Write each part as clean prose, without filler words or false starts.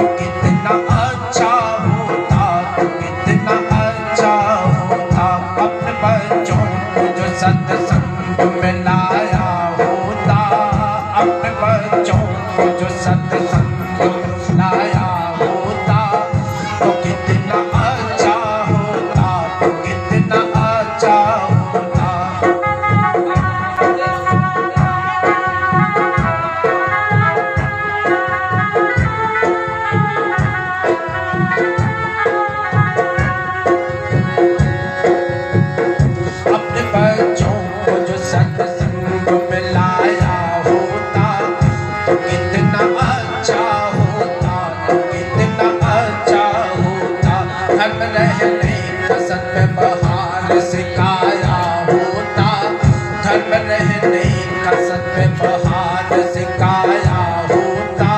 तो कितना अच्छा होता, तो कितना अच्छा होता। अपने बच्चों को जो सत्संग में लाया होता, अपने बच्चों को जो सत्संग में लाया होता, तो कितना अच्छा होता, तो कितना अच्छा होता। अपने बच्चों को जो सत्संग में लाया होता, तो कितना अच्छा होता, तो कितना अच्छा होता। धर्म रहने का सद्व्यवहार सिखाया होता, धर्म रहने का सद्व्यवहार सिखाया होता,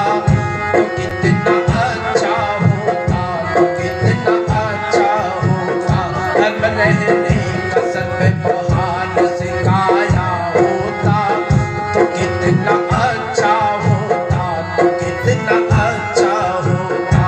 तो कितना अच्छा होता, तो कितना अच्छा होता। धर्म रहने का सद्व्यवहार सिखाया होता, तो कितना अच्छा होता, तो कितना अच्छा होता।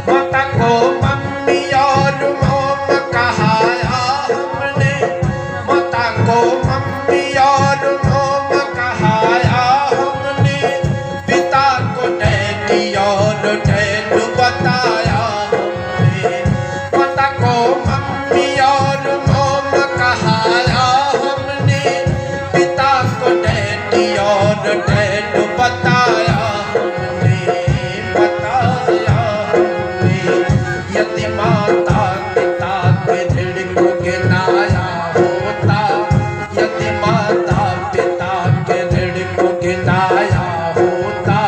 माता को मम्मी और मोम कहाया हमने, माता को मम्मी और मोम कहाया हमने। पिता को डैडी और डैडू बताया हमने, माता को मम्मी और मोम कहाया हमने। पिता को डैडी और डैडू बताया हमने, बताया हमने। यदि माता पिता के ऋण को गिनाया होता, यदि माता पिता के ऋण को गिनाया होता,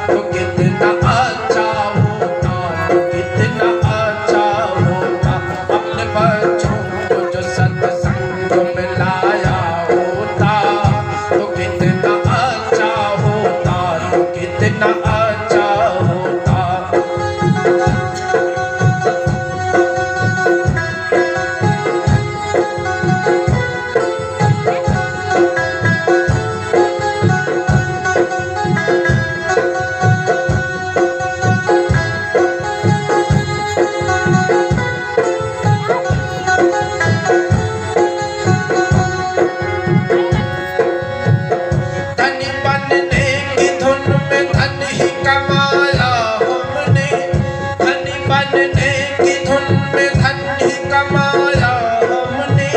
तो कितना अच्छा होता, तो कितना अच्छा होता। अपने बच्चों को जो सत्संग में लाया होता, तो कितना अच्छा होता, तो कितना अच्छा होता। धनी बनने की धुन में धन ही कमाया हमने, धनी बनने की धुन में धन ही कमाया हमने।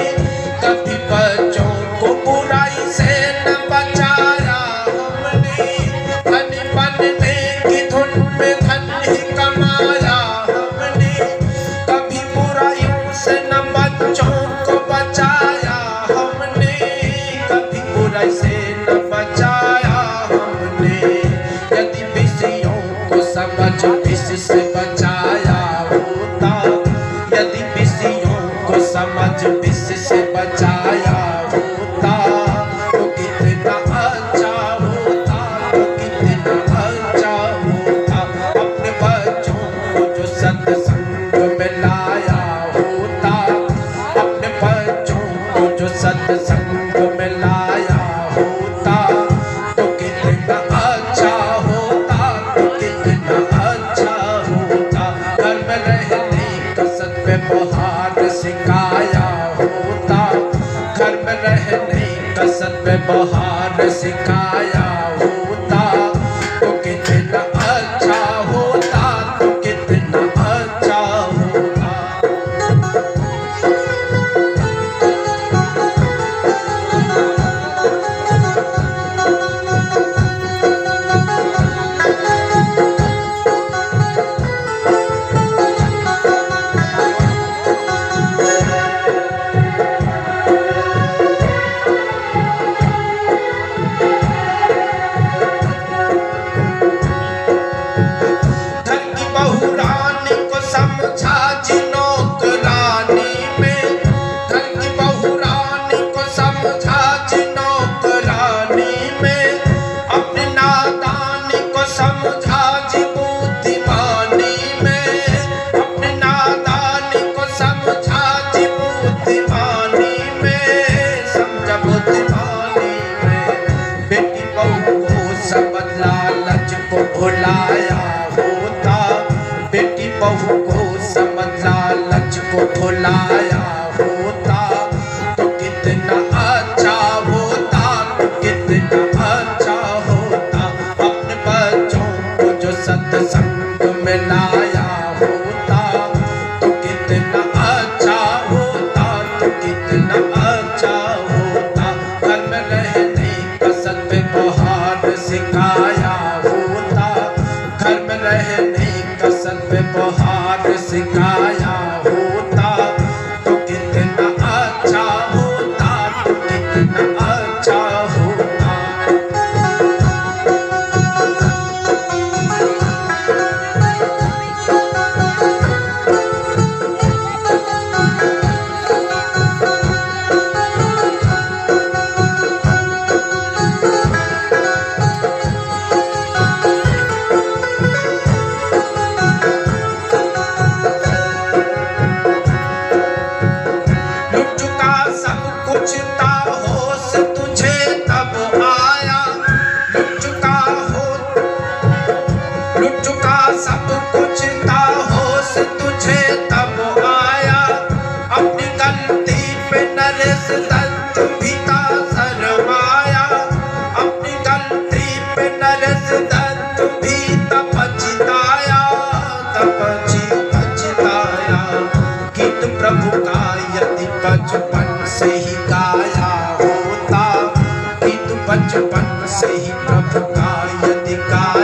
कभी बच्चों को बुराई से न बचाया हमने, धनी बनने की धुन में धन ही कमाया हमने। कभी बुराइयों से न बच्चों को बचाया हमने, कभी बुराई से न बचाया हमने। यदि विषयों को समझ विष से बचाया होता, भुलाया होता, बेटी बहू को समझ लालच को भुलाया होता, तो कितना अच्छा होता, तो कितना अच्छा होता। अपने बच्चों को जो सत्संग में लाया होता, तो कितना अच्छा होता, तो कितना अच्छा होता। घर में रहने का सद्व्यवहार सिखाया होता, घर में रहने का सद्व्यवहार सिखाया होता, तो कितना अच्छा होता, तो कितना अच्छा होता। लुट चुका सब कुछ था, होश तुझे तब आया। लुट चुका सब कुछ था, होश तुझे तब आया। अपनी गलती पे नरेश दत्त भी था शर्माया, अपनी गलती पे नरेश दत्त भी था पछताया, पछताया। गीत प्रभु का यदि बचपन से ही गाया होता, गीत बचपन से ही प्रभु का यदि गाया